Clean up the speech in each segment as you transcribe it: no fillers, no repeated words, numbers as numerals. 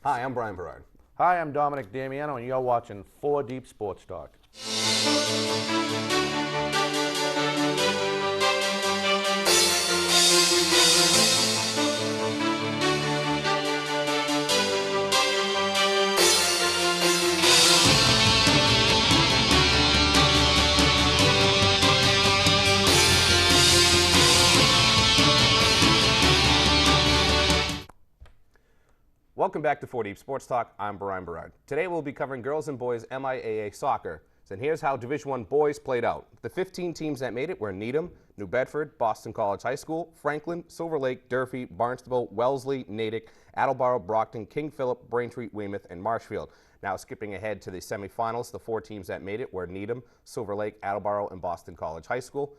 Hi, I'm Brian Berard. Hi, I'm Dominic Damiano, and you're watching 4 Deep Sports Talk. Welcome back to 4 Deep Sports Talk. I'm Brian Berard. Today we'll be covering girls and boys MIAA soccer. And here's how Division I boys played out. The 15 teams that made it were Needham, New Bedford, Boston College High School, Franklin, Silver Lake, Durfee, Barnstable, Wellesley, Natick, Attleboro, Brockton, King Philip, Braintree, Weymouth, and Marshfield. Now skipping ahead to the semifinals, the 4 teams that made it were Needham, Silver Lake, Attleboro, and Boston College High School.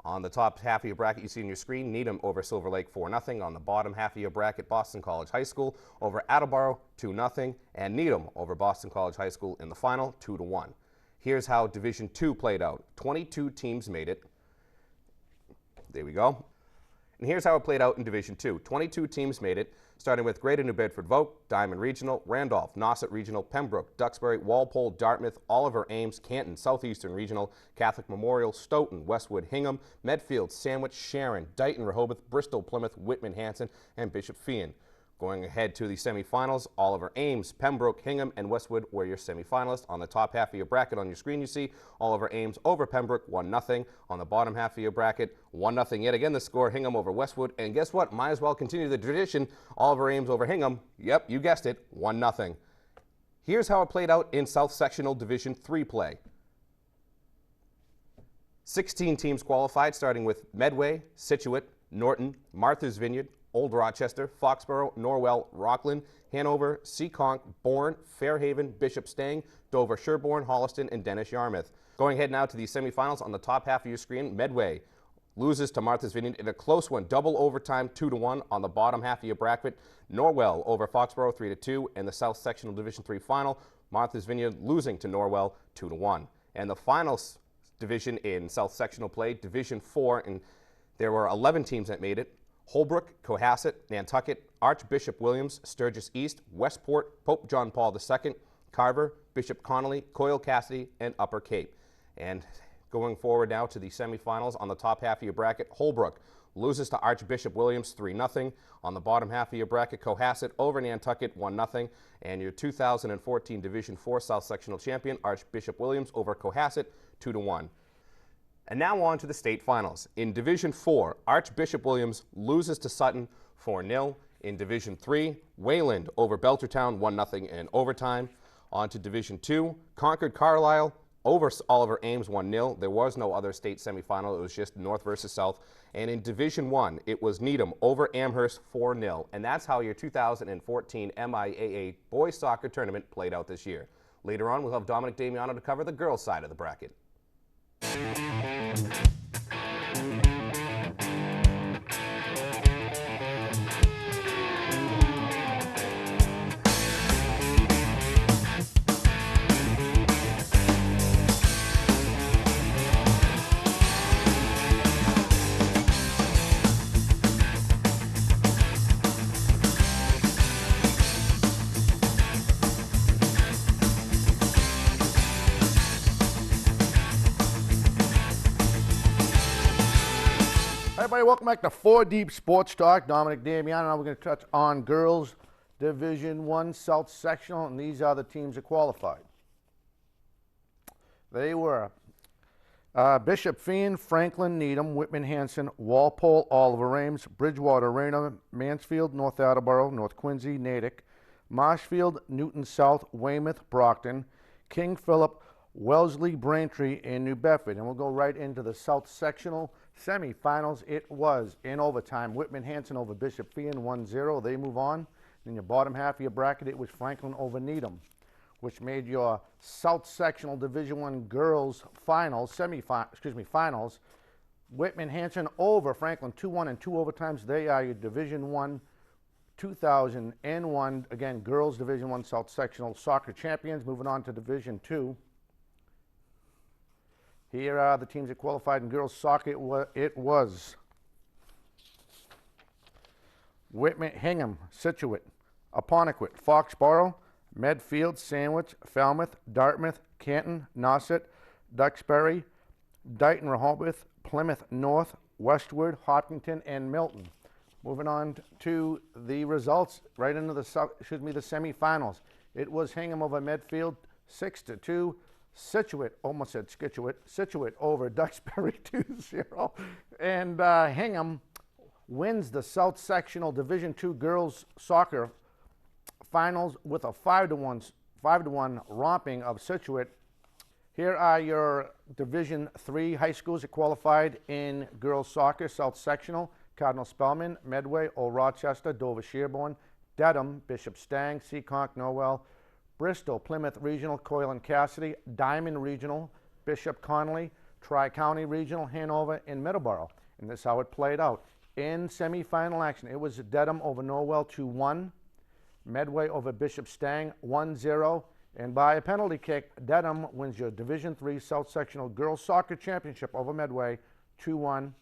On the top half of your bracket, you see on your screen, Needham over Silver Lake 4-0. On the bottom half of your bracket, Boston College High School over Attleboro 2-0. And Needham over Boston College High School in the final 2-1. Here's how Division II played out. 22 teams made it. There we go. And here's how it played out in Division II. 22 teams made it, starting with Greater New Bedford Vogue, Diamond Regional, Randolph, Nauset Regional, Pembroke, Duxbury, Walpole, Dartmouth, Oliver, Ames, Canton, Southeastern Regional, Catholic Memorial, Stoughton, Westwood, Hingham, Medfield, Sandwich, Sharon, Dighton, Rehoboth, Bristol, Plymouth, Whitman, Hanson, and Bishop Feehan. Going ahead to the semifinals, Oliver, Ames, Pembroke, Hingham, and Westwood were your semifinalists. On the top half of your bracket on your screen, you see Oliver, Ames over Pembroke, 1-0. On the bottom half of your bracket, 1-0 yet again the score, Hingham over Westwood. And guess what? Might as well continue the tradition. Oliver, Ames over Hingham. Yep, you guessed it, 1-0. Here's how it played out in South Sectional Division III play. 16 teams qualified, starting with Medway, Scituate, Norton, Martha's Vineyard, Old Rochester, Foxborough, Norwell, Rockland, Hanover, Seekonk, Bourne, Fairhaven, Bishop Stang, Dover, Sherborne, Holliston, and Dennis Yarmouth. Going ahead now to the semifinals on the top half of your screen, Medway loses to Martha's Vineyard in a close one, double overtime 2-1. On the bottom half of your bracket, Norwell over Foxborough 3-2, and the South Sectional Division III final, Martha's Vineyard losing to Norwell 2-1. And the final division in South Sectional play, Division IV, and there were 11 teams that made it. Holbrook, Cohasset, Nantucket, Archbishop Williams, Sturgis East, Westport, Pope John Paul II, Carver, Bishop Connolly, Coyle Cassidy, and Upper Cape. And going forward now to the semifinals on the top half of your bracket, Holbrook loses to Archbishop Williams 3-0. On the bottom half of your bracket, Cohasset over Nantucket 1-0. And your 2014 Division IV South Sectional champion, Archbishop Williams over Cohasset 2-1. And now on to the state finals. In Division IV, Archbishop Williams loses to Sutton 4-0. In Division III, Wayland over Belchertown 1-0 in overtime. On to Division II, Concord Carlisle over Oliver Ames 1-0. There was no other state semifinal. It was just North versus South. And in Division I, it was Needham over Amherst 4-0. And that's how your 2014 MIAA boys soccer tournament played out this year. Later on, we'll have Dominic Damiano to cover the girls' side of the bracket. Everybody, welcome back to 4 Deep Sports Talk. Dominic Damiano. Now we're going to touch on girls Division I South Sectional, and these are the teams that qualified. They were Bishop Feehan, Franklin, Needham, Whitman, Hanson, Walpole, Oliver, Ames, Bridgewater, Raynham, Mansfield, North Attleboro, North Quincy, Natick, Marshfield, Newton South, Weymouth, Brockton, King Philip, Wellesley, Braintree, and New Bedford. And we'll go right into the South Sectional semifinals. It was in overtime. Whitman Hanson over Bishop Feehan 1-0. They move on. In your bottom half of your bracket, it was Franklin over Needham, which made your South Sectional Division I girls finals, finals. Whitman Hanson over Franklin 2-1 in 2 overtimes. They are your Division I 2001, again, girls Division I South Sectional soccer champions. Moving on to Division II. Here are the teams that qualified in girls soccer. It was Whitman, Hingham, Scituate, Apponequet, Foxborough, Medfield, Sandwich, Falmouth, Dartmouth, Canton, Nauset, Duxbury, Dighton, Rehoboth, Plymouth North, Westward, Hopkinton, and Milton. Moving on to the results, right into the semifinals. It was Hingham over Medfield, 6-2. Situate, almost said Scituate, Situate over Duxbury 2-0. And Hingham wins the South Sectional Division II Girls Soccer Finals with a 5-1 romping of Situate. Here are your Division III high schools that qualified in girls soccer: South Sectional, Cardinal Spellman, Medway, Old Rochester, Dover Sherborne, Dedham, Bishop Stang, Seekonk, Norwell, Bristol, Plymouth Regional, Coyle and Cassidy, Diamond Regional, Bishop Connolly, Tri-County Regional, Hanover, and Middleborough. And this is how it played out. In semifinal action, it was Dedham over Norwell 2-1, Medway over Bishop Stang 1-0, and by a penalty kick, Dedham wins your Division III South Sectional Girls Soccer Championship over Medway 2-1.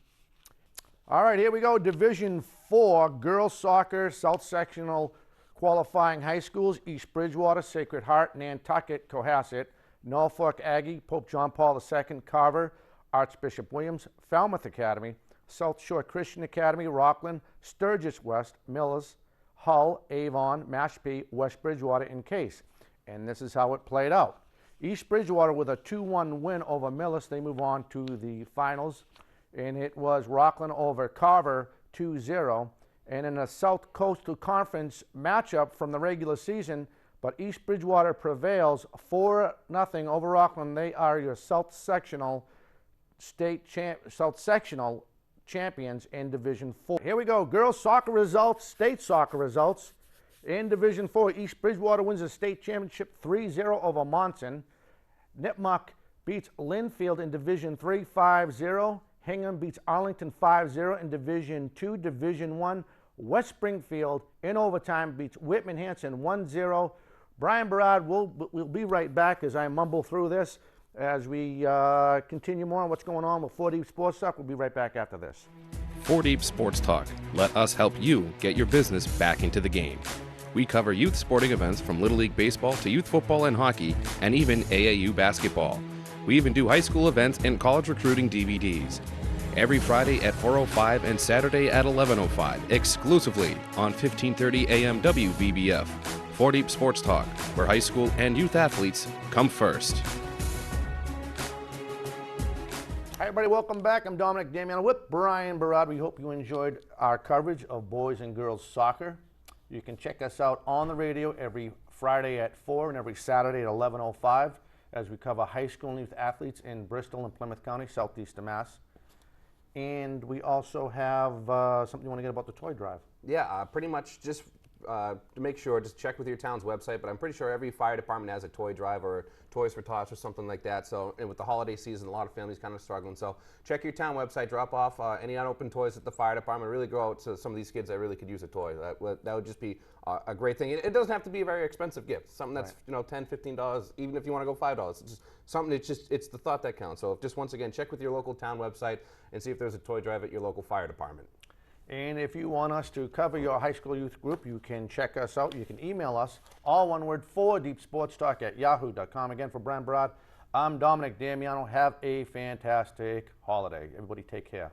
All right, here we go. Division IV Girls Soccer South Sectional qualifying high schools: East Bridgewater, Sacred Heart, Nantucket, Cohasset, Norfolk Aggie, Pope John Paul II, Carver, Archbishop Williams, Falmouth Academy, South Shore Christian Academy, Rockland, Sturgis West, Millers, Hull, Avon, Mashpee, West Bridgewater, and Case. And this is how it played out. East Bridgewater with a 2-1 win over Millis. They move on to the finals. And it was Rockland over Carver 2-0. And in a South Coastal Conference matchup from the regular season, but East Bridgewater prevails 4-0 over Rockland. They are your South Sectional champions in Division IV. Here we go. Girls soccer results, state soccer results. In Division IV, East Bridgewater wins the state championship 3-0 over Monson. Nipmuc beats Linfield in Division III 5-0. Hingham beats Arlington 5-0 in Division II. Division I, West Springfield in overtime beats Whitman Hanson 1-0. Brian Barad will be right back as I mumble through this as we continue more on what's going on with 4 Deep Sports Talk. We'll be right back after this. 4 Deep Sports Talk. Let us help you get your business back into the game. We cover youth sporting events from Little League Baseball to youth football and hockey, and even AAU basketball. We even do high school events and college recruiting DVDs. Every Friday at 4:05 and Saturday at 11:05, exclusively on 1530 AM WVBF. 4 Deep Sports Talk, where high school and youth athletes come first. Hi everybody, welcome back. I'm Dominic Damiano with Brian Barad. We hope you enjoyed our coverage of boys and girls soccer. You can check us out on the radio every Friday at 4 and every Saturday at 11:05 as we cover high school and youth athletes in Bristol and Plymouth County, southeast of Mass. And we also have something you want to get about the toy drive. Yeah, pretty much just to make sure, just check with your town's website, but I'm pretty sure every fire department has a toy drive or Toys for Tots or something like that. So, and with the holiday season, a lot of families kind of struggling. So check your town website, drop off any unopened toys at the fire department, really go out to some of these kids that really could use a toy. That would just be a great thing. It doesn't have to be a very expensive gift, something that's $10, $15, even if you want to go $5. It's just something, it's the thought that counts. So just once again, check with your local town website and see if there's a toy drive at your local fire department. And if you want us to cover your high school youth group, you can check us out. You can email us, all one word, 4deepsportstalk@yahoo.com. Again, for Brian Barad, I'm Dominic Damiano. Have a fantastic holiday. Everybody take care.